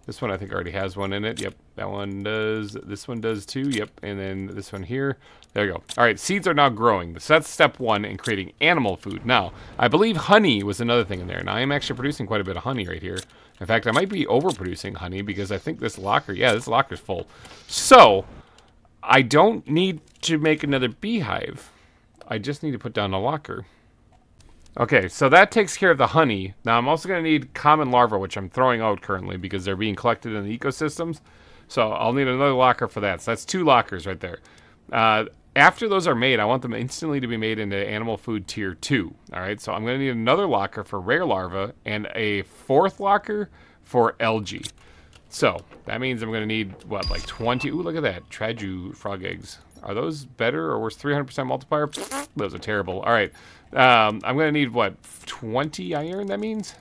This one I think already has one in it. Yep, that one does. This one does too. Yep, and then this one here. There you go. All right, seeds are now growing. So that's step 1 in creating animal food. Now, I believe honey was another thing in there. Now, I am actually producing quite a bit of honey right here. In fact, I might be overproducing honey because I think this locker, yeah, this locker's full. So, I don't need to make another beehive. I just need to put down a locker. Okay, so that takes care of the honey. Now I'm also going to need common larvae, which I'm throwing out currently because they're being collected in the ecosystems. So I'll need another locker for that. So that's 2 lockers right there. After those are made, I want them instantly to be made into animal food tier 2. All right, so I'm going to need another locker for rare larvae and a 4th locker for algae. So that means I'm going to need, what, like 20? Ooh, look at that. Traju frog eggs. Are those better or worse? 300% multiplier? Those are terrible. All right. I'm going to need, what, 20 iron, that means?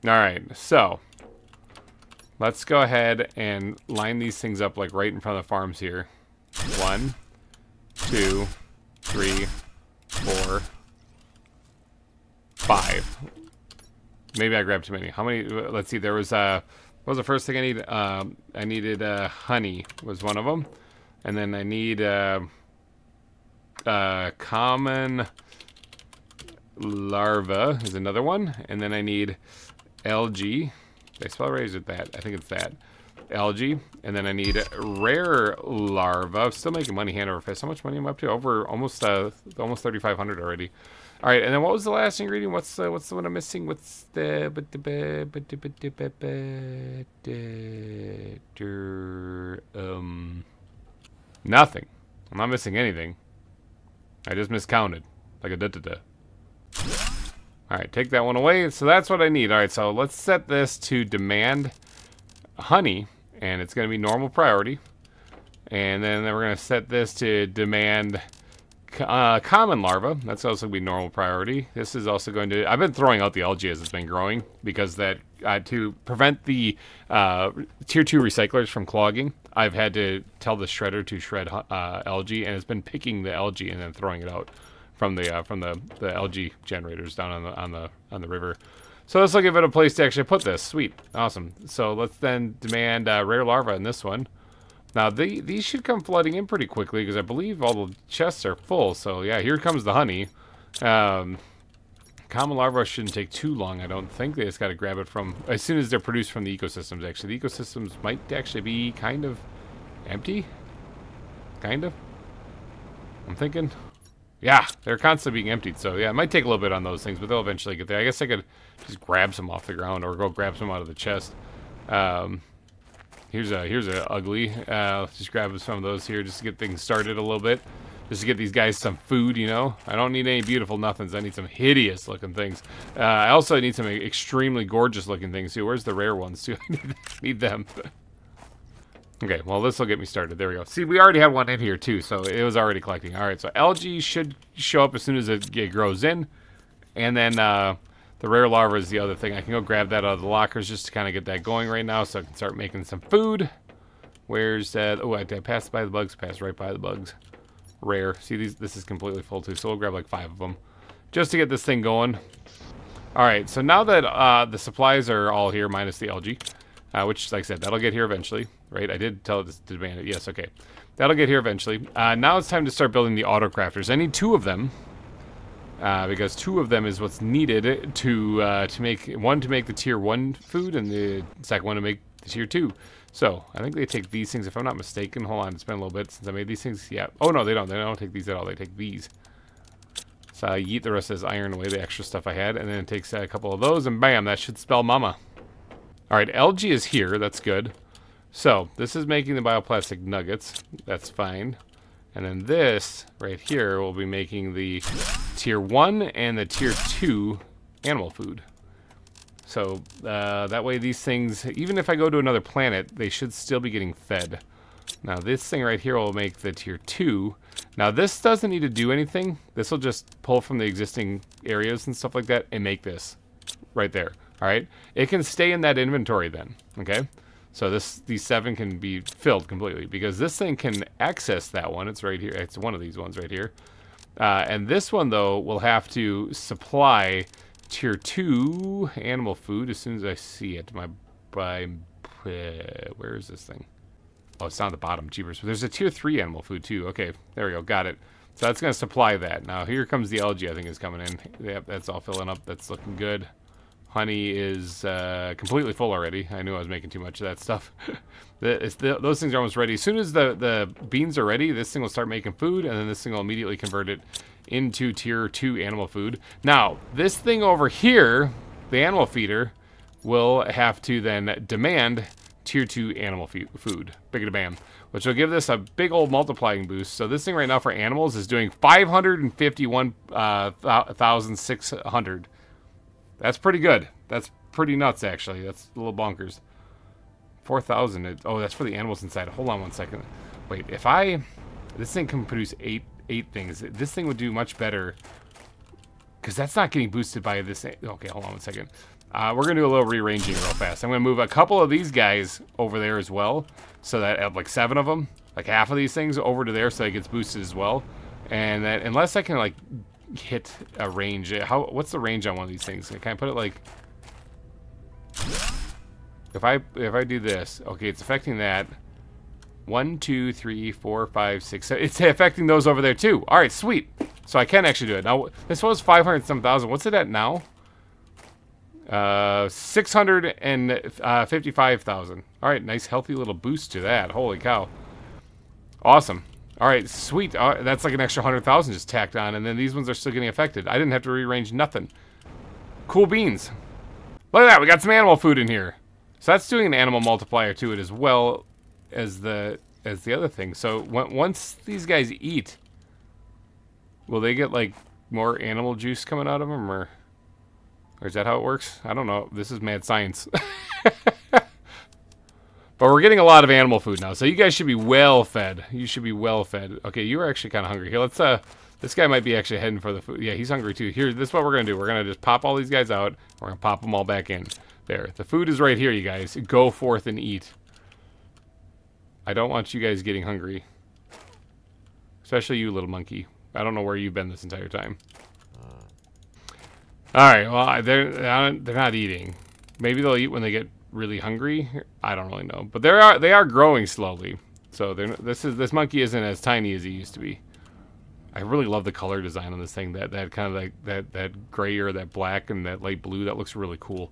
All right, so let's go ahead and line these things up, like, right in front of the farms here. 1, 2, 3, 4, 5. Maybe I grabbed too many. How many? Let's see. There was, what was the first thing I needed? I needed honey was one of them. And then I need common larva is another one. And then I need algae. Did I spell raise with that? I think it's that. Algae. And then I need rare larva. I'm still making money hand over fist. How much money am I up to? Over almost 3,500 already. All right, and then what was the last ingredient? What's the one I'm missing? What's the nothing. I'm not missing anything. I just miscounted, like a da-da-da. All right, take that one away. So that's what I need. All right, so let's set this to demand honey, and it's going to be normal priority. And then we're going to set this to demand common larva. That's also going to be normal priority. This is also going to... I've been throwing out the algae as it's been growing because that to prevent the tier 2 recyclers from clogging, I've had to tell the shredder to shred algae, and it's been picking the algae and then throwing it out from the algae generators down on the river. So let's look at a place to actually put this. Sweet, awesome. So let's then demand rare larva in this one. Now, these should come flooding in pretty quickly because I believe all the chests are full. So, yeah, here comes the honey. Common larvae shouldn't take too long, I don't think. They just got to grab it from... as soon as they're produced from the ecosystems, actually. The ecosystems might actually be kind of empty. Kind of. I'm thinking. Yeah, they're constantly being emptied. So, yeah, it might take a little bit on those things, but they'll eventually get there. I guess I could just grab some off the ground or go grab some out of the chest. Here's a ugly. Let's just grab some of those here just to get things started a little bit. Just to get these guys some food, you know. I don't need any beautiful nothings. I need some hideous looking things. I also need some extremely gorgeous looking things too. Where's the rare ones too? I need them. Okay, well this will get me started. There we go. See, we already had one in here too, so it was already collecting. All right, so algae should show up as soon as it grows in. And then the rare larva is the other thing. I can go grab that out of the lockers just to kind of get that going right now so I can start making some food. Where's that? Oh, I passed by the bugs. Passed right by the bugs. Rare. See, this is completely full too, so we'll grab like 5 of them just to get this thing going. All right, so now that the supplies are all here minus the algae, which, like I said, that'll get here eventually, right? I did tell it to demand it. Yes, okay. That'll get here eventually. Now it's time to start building the auto crafters. I need 2 of them. Because 2 of them is what's needed to make one to make the tier 1 food and the second one to make the tier 2. So I think they take these things if I'm not mistaken. Hold on, it's been a little bit since I made these things. Yeah. Oh no, they don't. They don't take these at all. They take these. So I yeet the rest of this iron away, the extra stuff I had, and then it takes a couple of those, and bam, that should spell mama. All right, algae is here. That's good. So this is making the bioplastic nuggets. That's fine. And then this right here will be making the tier 1 and the tier 2 animal food. So that way these things, even if I go to another planet, they should still be getting fed. Now this thing right here will make the tier 2. Now this doesn't need to do anything. This will just pull from the existing areas and stuff like that and make this right there. All right. It can stay in that inventory then. Okay. So these 7 can be filled completely because this thing can access that one. It's right here. It's one of these ones right here. And this one, though, will have to supply tier 2 animal food as soon as I see it. Where is this thing? Oh, it's down at the bottom. Jeepers. There's a tier 3 animal food, too. Okay, there we go. Got it. So that's going to supply that. Now, here comes the algae, I think, is coming in. Yep, that's all filling up. That's looking good. Honey is completely full already. I knew I was making too much of that stuff. Those things are almost ready. As soon as the beans are ready, this thing will start making food, and then this thing will immediately convert it into tier 2 animal food. Now, this thing over here, the animal feeder, will have to then demand tier 2 animal food. Big bam. Which will give this a big old multiplying boost. So this thing right now for animals is doing 551,600. That's pretty good. That's pretty nuts, actually. That's a little bonkers. 4,000. Oh, that's for the animals inside. Hold on one second. Wait, if this thing can produce eight things. This thing would do much better, because that's not getting boosted by this. Okay, hold on one second. We're going to do a little rearranging real fast. I'm going to move a couple of these guys over there as well, so that like 7 of them, like half of these things over to there, so it gets boosted as well. And that, unless I can like hit a range, what's the range on one of these things? Can I put it like, if I do this, okay, it's affecting that. 1, 2, 3, 4, 5, 6, 7. It's affecting those over there too. All right, sweet. So I can actually do it. Now, this was 500-some thousand. What's it at now? 655,000. All right, nice healthy little boost to that. Holy cow. Awesome. All right, sweet. That's like an extra 100,000 just tacked on, and then these ones are still getting affected. I didn't have to rearrange nothing. Cool beans. Look at that. We got some animal food in here. So that's doing an animal multiplier to it as well as the other thing. So once these guys eat, will they get like more animal juice coming out of them, or is that how it works? I don't know. This is mad science. But we're getting a lot of animal food now, so you guys should be well fed. You should be well fed. Okay, you were actually kind of hungry. Here, let's this guy might be actually heading for the food. Yeah, he's hungry too. Here, this is what we're gonna do. We're gonna just pop all these guys out. We're gonna pop them all back in. There, the food is right here, you guys. Go forth and eat. I don't want you guys getting hungry, especially you, little monkey. I don't know where you've been this entire time. All right, well, they're not eating. Maybe they'll eat when they get really hungry. I don't really know, but they are growing slowly. So this monkey isn't as tiny as he used to be. I really love the color design on this thing. That kind of like that gray or that black and that light blue. That looks really cool.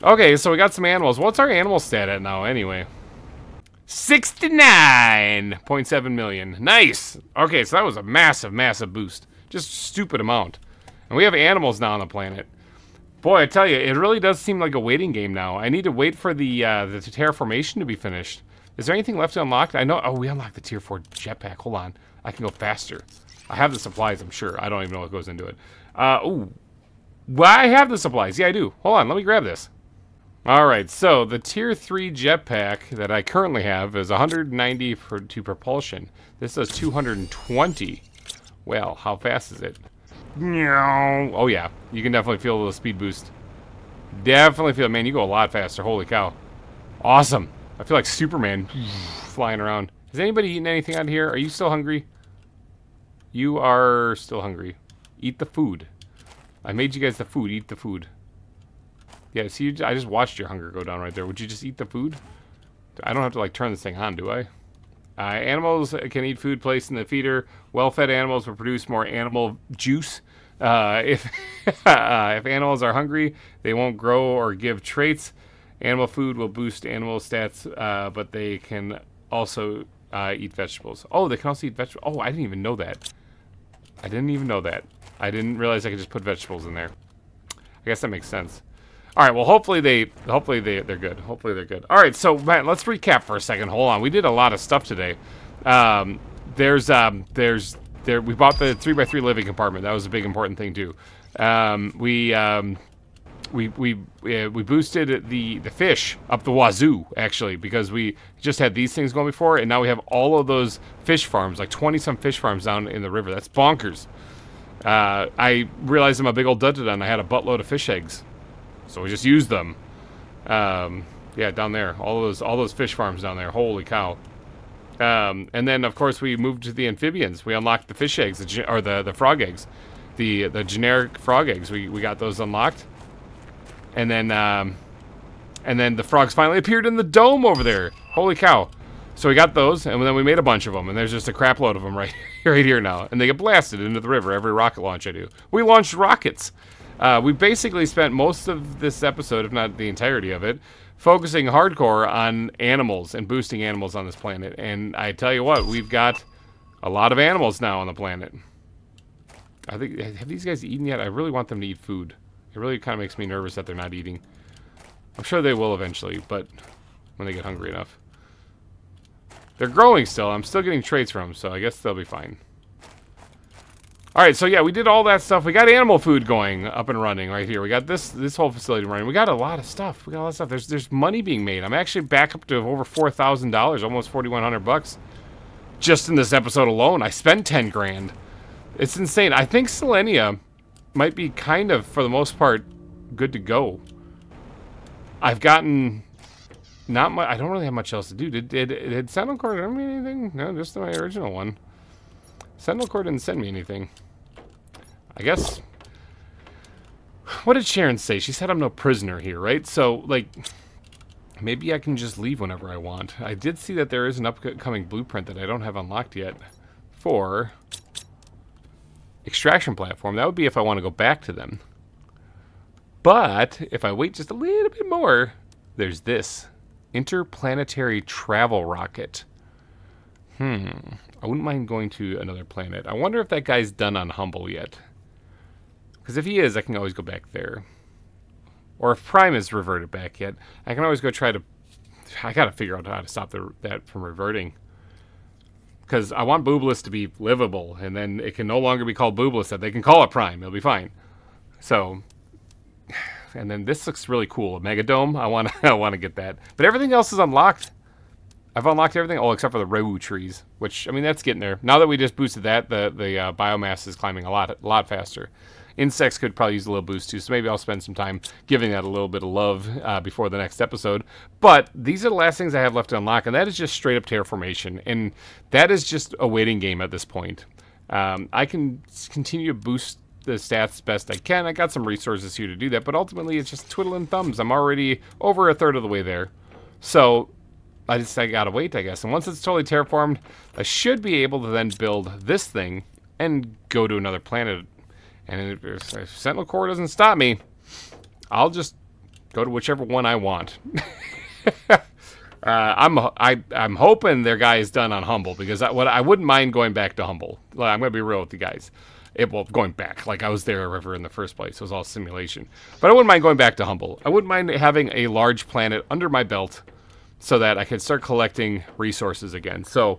Okay, so we got some animals. What's our animal stat at now, anyway? 69.7 million. Nice. Okay, so that was a massive, massive boost. Just stupid amount. And we have animals now on the planet. Boy, I tell you, it really does seem like a waiting game now. I need to wait for the terraformation to be finished. Is there anything left to unlock? I know. Oh, we unlocked the tier 4 jetpack. Hold on. I can go faster. I have the supplies, I'm sure. I don't even know what goes into it. Ooh. Well, I have the supplies. Yeah, I do. Hold on. Let me grab this. Alright, so the tier 3 jetpack that I currently have is 190 to propulsion. This does 220. Well, how fast is it? Oh yeah, you can definitely feel a little speed boost. Definitely feel it. Man, you go a lot faster. Holy cow. Awesome. I feel like Superman flying around. Has anybody eaten anything out here? Are you still hungry? You are still hungry. Eat the food. I made you guys the food. Eat the food. Yeah, see, I just watched your hunger go down right there. Would you just eat the food? I don't have to, like, turn this thing on, do I? Animals can eat food placed in the feeder. Well-fed animals will produce more animal juice. If animals are hungry, they won't grow or give traits. Animal food will boost animal stats, but they can also eat vegetables. Oh, they can also eat vegetables. Oh, I didn't even know that. I didn't even know that. I didn't realize I could just put vegetables in there. I guess that makes sense. All right, well, hopefully they're good. Hopefully they're good. All right, so man, let's recap for a second. Hold on, we did a lot of stuff today. We bought the 3x3 living compartment. That was a big important thing too. We boosted the fish up the wazoo, actually, because we just had these things going before, and now we have all of those fish farms, like 20-some fish farms down in the river. That's bonkers. I realized I'm a big old dud-dud-dun. I had a buttload of fish eggs. So we just used them. Yeah, down there. All those fish farms down there. Holy cow. And then, of course, we moved to the amphibians. We unlocked the fish eggs, or the frog eggs. The generic frog eggs. We got those unlocked. And then the frogs finally appeared in the dome over there. Holy cow. So we got those, and then we made a bunch of them, and there's just a crap load of them right here now. And they get blasted into the river every rocket launch I do. We launched rockets. We basically spent most of this episode, if not the entirety of it, focusing hardcore on animals and boosting animals on this planet. And I tell you what, we've got a lot of animals now on the planet. I think, have these guys eaten yet? I really want them to eat food. It really kind of makes me nervous that they're not eating. I'm sure they will eventually, but when they get hungry enough. They're growing still. I'm still getting traits from them, so I guess they'll be fine. Alright, so yeah, we did all that stuff. We got animal food going, up and running right here. We got this whole facility running. We got a lot of stuff. We got a lot of stuff. There's money being made. I'm actually back up to over $4,000, almost $4,100 just in this episode alone. I spent 10 grand. It's insane. I think Selenea might be kind of, for the most part, good to go. I've gotten not much. I don't really have much else to do. Did Sentinel Core send me anything? No, just my original one. Sentinel Core didn't send me anything. I guess. What did Sharon say? She said I'm no prisoner here, right? So, like, maybe I can just leave whenever I want. I did see that there is an upcoming blueprint that I don't have unlocked yet for extraction platform. That would be if I want to go back to them. But if I wait just a little bit more, there's this interplanetary travel rocket. I wouldn't mind going to another planet. I wonder if that guy's done on Humble yet. Because if he is, I can always go back there. Or if Prime is reverted back yet, I can always go try to... I gotta figure out how to stop that from reverting. Because I want Boobless to be livable, and then it can no longer be called Boobless. That they can call it Prime. It'll be fine. So... And then this looks really cool. A Megadome. I want to get that. But everything else is unlocked. I've unlocked everything. Oh, except for the Rewu trees. Which, I mean, that's getting there. Now that we just boosted that, the biomass is climbing a lot faster. Insects could probably use a little boost too. So maybe I'll spend some time giving that a little bit of love before the next episode. But these are the last things I have left to unlock. And that is just straight up terraformation. And that is just a waiting game at this point. I can continue to boost the stats best I can. I got some resources here to do that, but ultimately it's just twiddling thumbs. I'm already over a third of the way there. So I gotta wait, I guess. And once it's totally terraformed, I should be able to then build this thing and go to another planet. And if Sentinel Core doesn't stop me, I'll just go to whichever one I want. I'm hoping their guy is done on Humble, because I wouldn't mind going back to Humble. I'm gonna be real with you guys. Well, going back, like I was there ever in the first place. It was all simulation. But I wouldn't mind going back to Humble. I wouldn't mind having a large planet under my belt so that I can start collecting resources again. So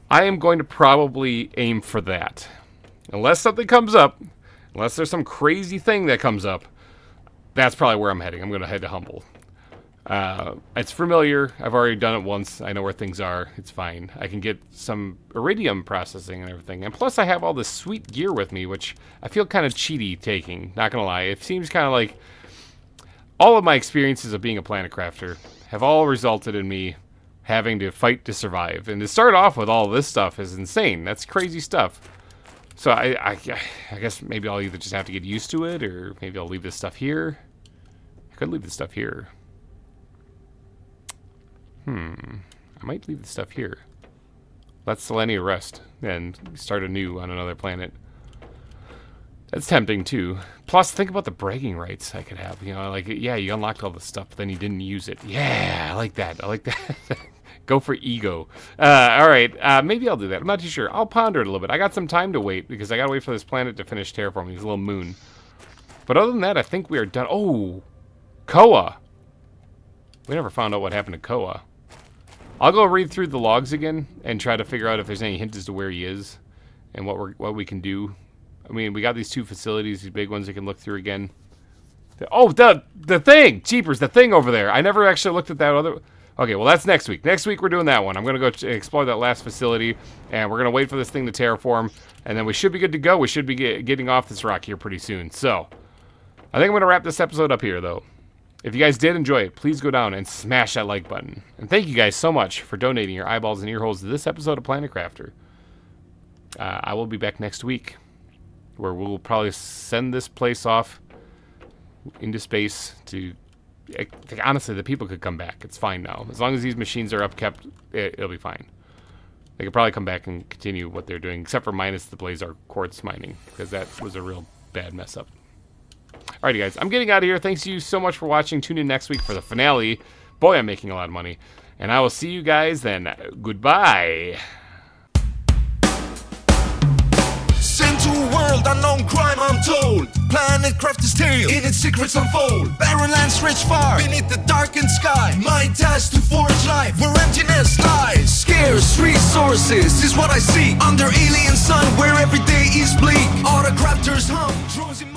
I am going to probably aim for that. Unless something comes up, unless there's some crazy thing that comes up, that's probably where I'm heading. I'm going to head to Humble. It's familiar. I've already done it once. I know where things are. It's fine. I can get some iridium processing and everything. And plus I have all this sweet gear with me, which I feel kind of cheaty taking. Not gonna lie. It seems kind of like all of my experiences of being a planet crafter have all resulted in me having to fight to survive. And to start off with all this stuff is insane. That's crazy stuff. So I guess maybe I'll either just have to get used to it, or maybe I'll leave this stuff here. I could leave this stuff here. I might leave the stuff here. Let Selenea rest and start anew on another planet. That's tempting too. Plus, think about the bragging rights I could have. You know, like, yeah, you unlocked all the stuff, but then you didn't use it. Yeah, I like that. I like that. Go for ego. All right, maybe I'll do that. I'm not too sure. I'll ponder it a little bit. I got some time to wait, because I got to wait for this planet to finish terraforming. This little moon. But other than that, I think we are done. Oh, Koa. We never found out what happened to Koa. I'll go read through the logs again and try to figure out if there's any hint as to where he is and what we can do. I mean, we got these two facilities, these big ones I can look through again. Oh, the thing! Jeepers, the thing over there. I never actually looked at that other... Okay, well, that's next week. Next week, we're doing that one. I'm going to go explore that last facility, and we're going to wait for this thing to terraform, and then we should be good to go. We should be getting off this rock here pretty soon. So, I think I'm going to wrap this episode up here, though. If you guys did enjoy it, please go down and smash that like button. And thank you guys so much for donating your eyeballs and ear holes to this episode of Planet Crafter. I will be back next week, where we'll probably send this place off into space to... Honestly, the people could come back. It's fine now. As long as these machines are upkept, it'll be fine. They could probably come back and continue what they're doing, except for minus the Blazar quartz mining, because that was a real bad mess up. Alrighty, guys, I'm getting out of here. Thanks you so much for watching. Tune in next week for the finale. Boy, I'm making a lot of money. And I will see you guys then. Goodbye. Sent to a world unknown crime, I'm told. Planet craft his tale, in its secrets unfold. Barren lands stretch far, beneath the darkened sky. My task to forge life, where emptiness lies. Scarce resources is what I seek. Under alien sun, where every day is bleak. Autocrafters hum, drones in